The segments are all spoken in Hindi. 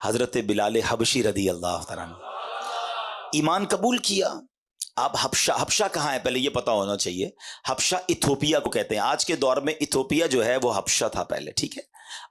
हजरत बिलाल हबशी रदी अल्लाह तआला अन्हु ईमान कबूल किया। अब हबशा, हबशा कहाँ है पहले ये पता होना चाहिए। हबशा इथोपिया को कहते हैं। आज के दौर में इथोपिया जो है वो हबशा था पहले, ठीक है।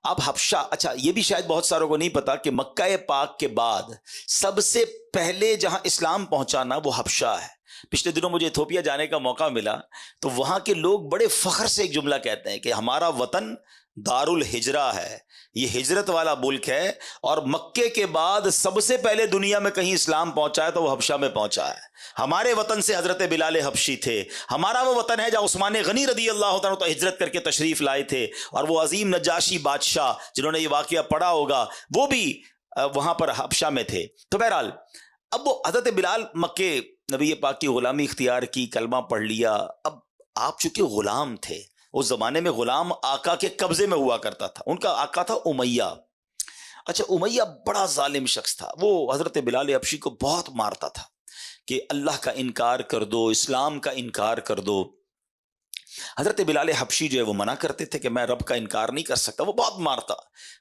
अब हबशा, अच्छा ये भी शायद बहुत सारों को नहीं पता कि मक्का पाक के बाद सबसे पहले जहां इस्लाम पहुंचा ना वो हबशा है। पिछले दिनों मुझे इथोपिया जाने का मौका मिला तो वहां के लोग बड़े फख्र से एक जुमला कहते हैं कि हमारा वतन दारुल हिजरा है, ये हिजरत वाला मुल्क है, और मक्के के बाद सबसे पहले दुनिया में कहीं इस्लाम पहुंचा है तो वो हबशा में पहुंचा है। हमारे वतन से हजरत बिलाल हबशी थे। हमारा वो वतन है जहां उस्मान गनी रदी अल्लाह तआला तो हिजरत करके तशरीफ लाए थे, और वो अजीम नजाशी बादशाह जिन्होंने ये वाकया पढ़ा होगा वो भी वहां पर हबशा में थे। तो बहरहाल अब वो हजरत बिलाल मक्के नबी पाक की गुलामी इख्तियार की, कलमा पढ़ लिया। अब आप चूंकि गुलाम थे, उस जमाने में गुलाम आका के कब्जे में हुआ करता था। उनका आका था उमैया। अच्छा, उमैया बड़ा जालिम शख्स था। वो हजरत बिलाल हबशी को बहुत मारता था कि अल्लाह का इनकार कर दो, इस्लाम का इनकार कर दो। हजरत बिलाल हबशी जो है वो मना करते थे कि मैं रब का इनकार नहीं कर सकता। वो बहुत मारता।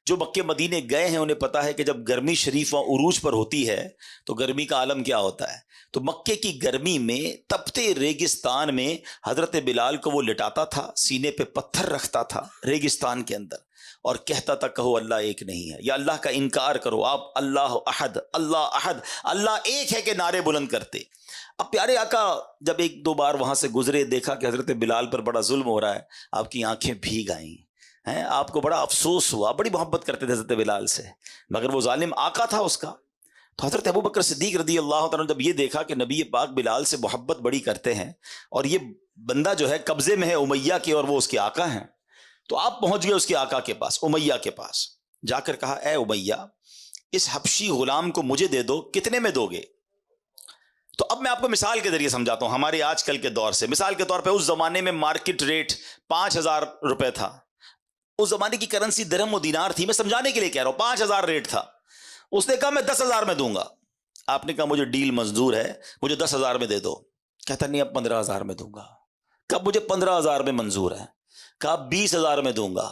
जो मक्के मदीने गए हैं उन्हें पता है कि जब गर्मी शरीफ व उरूज पर होती है तो गर्मी का आलम क्या होता है। तो मक्के की गर्मी में तपते रेगिस्तान में हजरत बिलाल को वो लिटाता था, सीने पे पत्थर रखता था रेगिस्तान के अंदर, और कहता था कहो अल्लाह एक नहीं है, या अल्लाह का इनकार करो, आप अल्लाह अहद, अल्लाह अहद, अल्लाह एक है के नारे बुलंद करते। अब प्यारे आका जब एक दो बार वहां से गुजरे, देखा कि हजरत बिलाल पर बड़ा जुल्म हो रहा है, आपकी आंखें भीग आई हैं, आपको बड़ा अफसोस हुआ। बड़ी मोहब्बत करते थे हजरत बिलाल से, मगर वो जालिम आका था उसका। तो हजरत अबू बकर सिद्दीक रदी अल्लाह तआला जब ये देखा कि नबी पाक बिलाल से मोहब्बत बड़ी करते हैं और ये बंदा जो है कब्जे में है उमैया के और वो उसके आका हैं, तो आप पहुंच गए उसके आका के पास, उमैया के पास। जाकर कहा, ए उमैया, इस हबशी गुलाम को मुझे दे दो, कितने में दोगे? तो अब मैं आपको मिसाल के जरिए समझाता हूं हमारे आजकल के दौर से। मिसाल के तौर पे उस जमाने में मार्केट रेट 5,000 रुपए था। उस जमाने की करेंसी दिरहम और दीनार थी। मैं समझाने के लिए कह रहा हूं, 5,000 रेट था। उसने कहा मैं 10,000 में दूंगा। आपने कहा मुझे डील मंजूर है, मुझे 10,000 में दे दो। कहता नहीं, अब 15,000 में दूंगा। कब? मुझे 15,000 में मंजूर है। कहा 20,000 में दूंगा।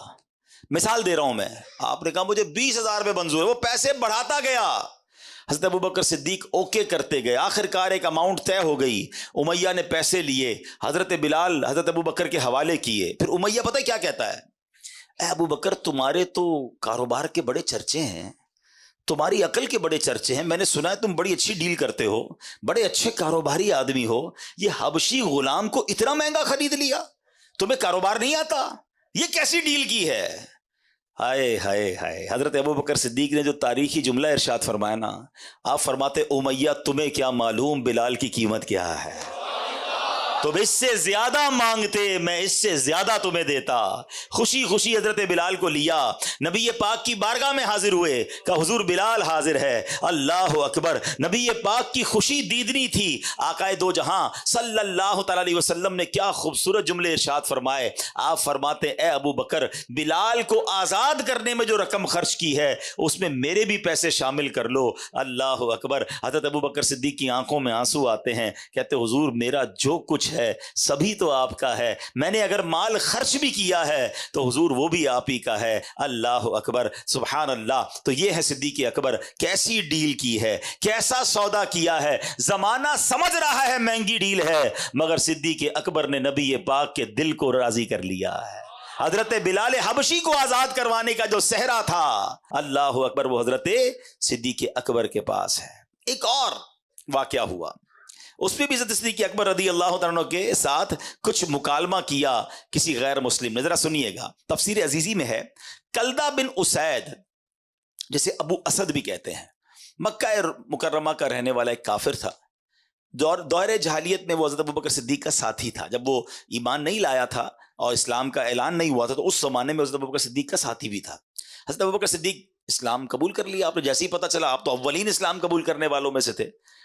मिसाल दे रहा हूं मैं। आपने कहा मुझे 20,000 में मंजूर है। वो पैसे बढ़ाता गया। हज़रत अबू बकर सिद्दीक ओके करते गए। आखिरकार एक अमाउंट तय हो गई। उमैया ने पैसे लिए, हजरत बिलाल हजरत अबू बकर के हवाले किए। फिर उमैया पता है क्या कहता है? ए अबू बकर, तुम्हारे तो कारोबार के बड़े चर्चे हैं, तुम्हारी अकल के बड़े चर्चे हैं, मैंने सुना है तुम बड़ी अच्छी डील करते हो, बड़े अच्छे कारोबारी आदमी हो। ये हबशी गुलाम को इतना महंगा खरीद लिया, तुम्हें कारोबार नहीं आता? ये कैसी डील की है? हाय हाय हाय। हजरत अबू बकर सिद्दीक ने जो तारीखी जुमला इरशाद फरमाया ना, आप फरमाते उमैया तुम्हें क्या मालूम बिलाल की कीमत क्या है, तुम इससे ज्यादा मांगते, मैं इससे ज्यादा तुम्हें देता। खुशी खुशी हजरत बिलाल को लिया, नबी पाक की बारगाह में हाजिर हुए, कहा हुजूर बिलाल हाजिर है। अल्लाह अकबर। नबी पाक की खुशी दीदनी थी। आकाए दो जहां सल्लल्लाहु अलैहि वसल्लम ने क्या खूबसूरत जुमले इरशाद फरमाए। आप फरमाते ए अबू बकर, बिलाल को आजाद करने में जो रकम खर्च की है उसमें मेरे भी पैसे शामिल कर लो। अल्लाह अकबर। हजरत अबू बकर सिद्दीक की आंखों में आंसू आते हैं। कहते हुजूर मेरा जो कुछ है सभी तो आपका है, मैंने अगर माल खर्च भी किया है तो हुजूर वो भी आप ही का है। अल्लाह अकबर, सुभान अल्लाह। तो ये है सिद्दीक अकबर। कैसी डील की है, कैसा सौदा किया है। जमाना समझ रहा है महंगी डील है, मगर सिद्दीक अकबर ने नबी पाक के दिल को राजी कर लिया है। हजरत बिलाल हबशी को आजाद करवाने का जो सहरा था, अल्लाह अकबर, वो हजरत सिद्दीक अकबर के पास है। एक और वाकया हुआ, उसमें भी सिद्दीक अकबर रदी अल्लाह तआला के साथ कुछ मुकालमा किया किसी गैर मुस्लिम ने। जरा सुनिएगा, तफसीर अजीजी में है। कल्दा बिन उसैद, जिसे अबू असद भी कहते हैं, मक्का मुकर्रमा का रहने वाला एक काफिर था। दौरे जहालियत में वो हज़रत अबू बकर सिद्दीक का साथी था। जब वो ईमान नहीं लाया था और इस्लाम का ऐलान नहीं हुआ था तो उस जमाने में हज़रत अबू बकर सिद्दीक का साथी भी था। हज़रत अबू बकर सिद्दीक इस्लाम कबूल कर लिया। आपने जैसे ही पता चला, आप तो अव्वलीन इस्लाम कबूल करने वालों में से थे।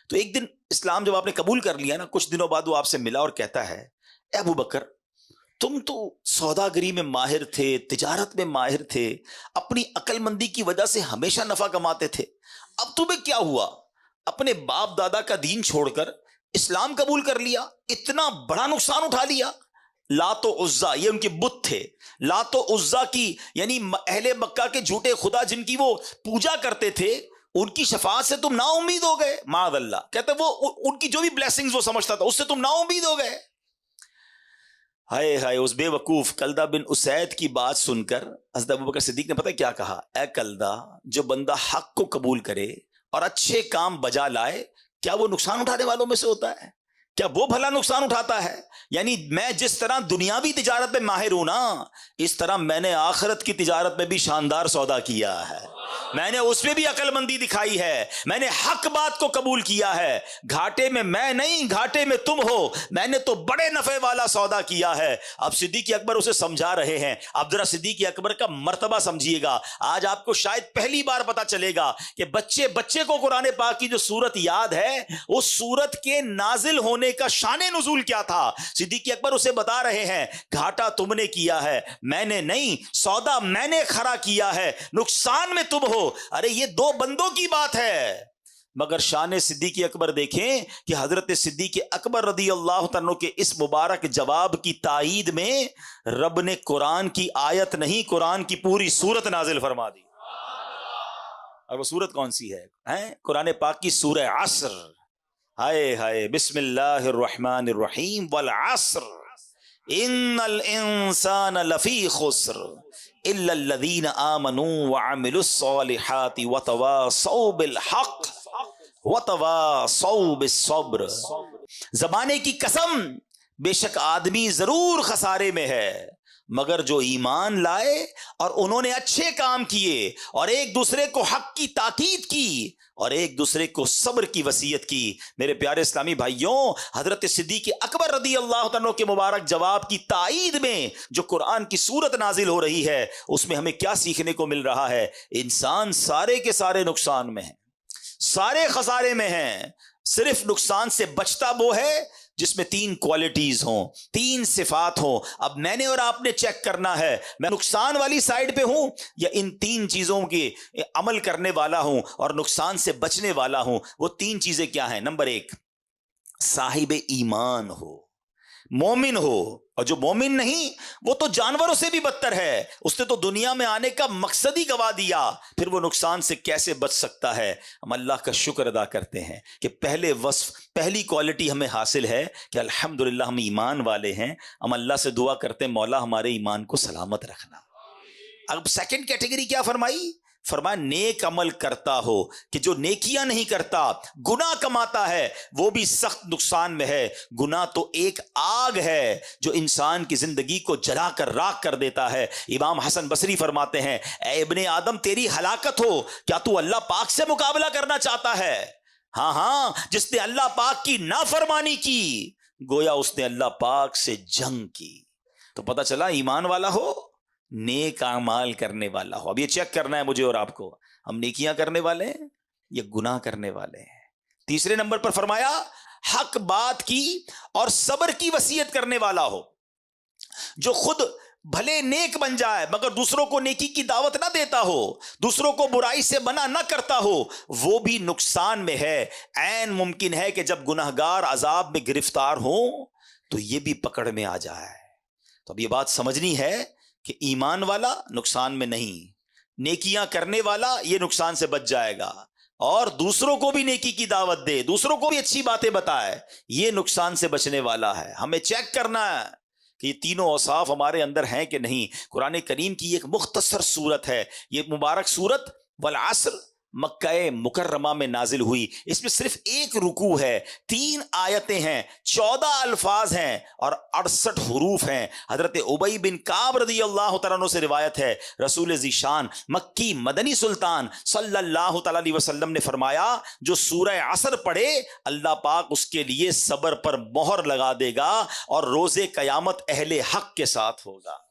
तो एक दिन इस्लाम जब आपने कबूल कर लिया ना, कुछ दिनों बाद वो आपसे मिला और कहता है, ए अबू बकर, तुम तो सौदागरी में माहिर थे, तिजारत में माहिर थे, अपनी अक्लमंदी की वजह से हमेशा नफा कमाते थे। अब तुम्हें क्या हुआ? अपने बाप दादा का दीन छोड़कर इस्लाम कबूल कर लिया, इतना बड़ा नुकसान उठा लिया। लातो उज्जा, ये उनके बुत थे। लातो उज्जा की यानी अहले मक्का के झूठे खुदा जिनकी वो पूजा करते थे, उनकी शफाअत से तुम नाउम्मीद हो गए। माअल्लाह, कहते वो उनकी जो भी ब्लेसिंग्स वो समझता था उससे तुम नाउम्मीद हो गए। हाय हाय, उस बेवकूफ कलदा बिन उसैद की बात सुनकर हज़रत अबू बकर सिद्दीक ने पता है क्या कहा? ए कलदा, जो बंदा हक को कबूल करे और अच्छे काम बजा लाए, क्या वो नुकसान उठाने वालों में से होता है? क्या वो भला नुकसान उठाता है? यानी मैं जिस तरह दुनियावी तिजारत में माहिर हूं ना, इस तरह मैंने आखिरत की तिजारत में भी शानदार सौदा किया है। मैंने उसमें भी अकलमंदी दिखाई है। मैंने हक बात को कबूल किया है। घाटे में मैं नहीं, घाटे में तुम हो। मैंने तो बड़े नफे वाला सौदा किया है। अब सिद्दीक अकबर उसे समझा रहे हैं। अब जरा सिद्दीक अकबर का मर्तबा समझिएगा। आज आपको शायद पहली बार पता चलेगा कि बच्चे बच्चे को कुरान पाक की जो सूरत याद है, उस सूरत के नाजिल होने का शान नुज़ूल क्या था। सिद्दीक अकबर उसे बता रहे हैं, घाटा तुमने किया है, मैंने नहीं। सौदा मैंने खरा किया है, नुकसान में तुम हो। अरे ये दो बंदों की बात है। मगर शान सिद्दीक अकबर देखें कि हजरत सिद्दीक अकबर रदी अल्लाह तआला के इस मुबारक जवाब की ताईद में रब ने कुरान की आयत नहीं, कुरान की पूरी सूरत नाजिल फरमा दी। और वो सूरत कौन सी है? कुरान पाक की सूरह अस्र। हाय हाय, बिस्मिल्लाहिर्रहमानिर्रहीम, वल अस्र इन्नल इंसान लफी खुस्र इल्लल्लज़ीना आमनू व अमिलुस्सॉलिहाति व तवासौ बिल हक़ व तवासौ बिस्सब्र। ज़माने की कसम, बेशक आदमी जरूर खसारे में है, मगर जो ईमान लाए और उन्होंने अच्छे काम किए और एक दूसरे को हक की ताकीद की और एक दूसरे को सब्र की वसीयत की। मेरे प्यारे इस्लामी भाइयों, हजरत सिद्दीक अकबर रदी अल्लाह तआला के मुबारक जवाब की ताईद में जो कुरान की सूरत नाजिल हो रही है, उसमें हमें क्या सीखने को मिल रहा है? इंसान सारे के सारे नुकसान में है, सारे खसारे में हैं। सिर्फ नुकसान से बचता वो है जिसमें तीन क्वालिटीज हों, तीन सिफात हों। अब मैंने और आपने चेक करना है, मैं नुकसान वाली साइड पे हूं या इन तीन चीजों के अमल करने वाला हूं और नुकसान से बचने वाला हूं। वो तीन चीजें क्या हैं? नंबर एक, साहिब ईमान हो, मोमिन हो। और जो मोमिन नहीं, वो तो जानवरों से भी बदतर है। उसने तो दुनिया में आने का मकसद ही गवा दिया, फिर वो नुकसान से कैसे बच सकता है? हम अल्लाह का शुक्र अदा करते हैं कि पहले वस्फ, पहली क्वालिटी हमें हासिल है कि अल्हम्दुलिल्लाह हम ईमान वाले हैं। हम अल्लाह से दुआ करते हैं, मौला हमारे ईमान को सलामत रखना। अब सेकंड कैटेगरी क्या फरमाई? फरमाया नेक अमल करता हो, कि जो नेकियां नहीं करता, गुनाह कमाता है, वो भी सख्त नुकसान में है। गुनाह तो एक आग है जो इंसान की जिंदगी को जलाकर राख कर देता है। इमाम हसन बसरी फरमाते हैं, ए इब्ने आदम, तेरी हलाकत हो, क्या तू अल्लाह पाक से मुकाबला करना चाहता है? हाँ हाँ, जिसने अल्लाह पाक की नाफरमानी की, गोया उसने अल्लाह पाक से जंग की। तो पता चला ईमान वाला हो, नेक आमाल करने वाला हो। अब ये चेक करना है मुझे और आपको, हम नेकियां करने वाले हैं या गुनाह करने वाले हैं। तीसरे नंबर पर फरमाया हक बात की और सब्र की वसीयत करने वाला हो, जो खुद भले नेक बन जाए मगर दूसरों को नेकी की दावत ना देता हो, दूसरों को बुराई से मना ना करता हो, वो भी नुकसान में है। ऐन मुमकिन है कि जब गुनाहगार अजाब में गिरफ्तार हो तो ये भी पकड़ में आ जाए। तो अब ये बात समझनी है कि ईमान वाला नुकसान में नहीं, नेकियां करने वाला ये नुकसान से बच जाएगा, और दूसरों को भी नेकी की दावत दे, दूसरों को भी अच्छी बातें बताए, ये नुकसान से बचने वाला है। हमें चेक करना है कि ये तीनों औसाफ हमारे अंदर हैं कि नहीं। कुरान करीम की एक मुख्तसर सूरत है, ये मुबारक सूरत वल अस्र, मक्का मुकर्रमा में नाजिल हुई। इसमें सिर्फ एक रुकू है, 3 आयतें हैं, 14 अल्फाज हैं और 68 हुरूफ हैं। हजरत उबई बिन काब रदी अल्लाह तआला अन्हु से रिवायत है, रसूल ज़ीशान मक्की मदनी सुल्तान सल्लल्लाहु अलैहि वसल्लम ने फरमाया, जो सूरह असर पढ़े अल्लाह पाक उसके लिए सब्र पर मोहर लगा देगा और रोजे कयामत अहले हक के साथ होगा।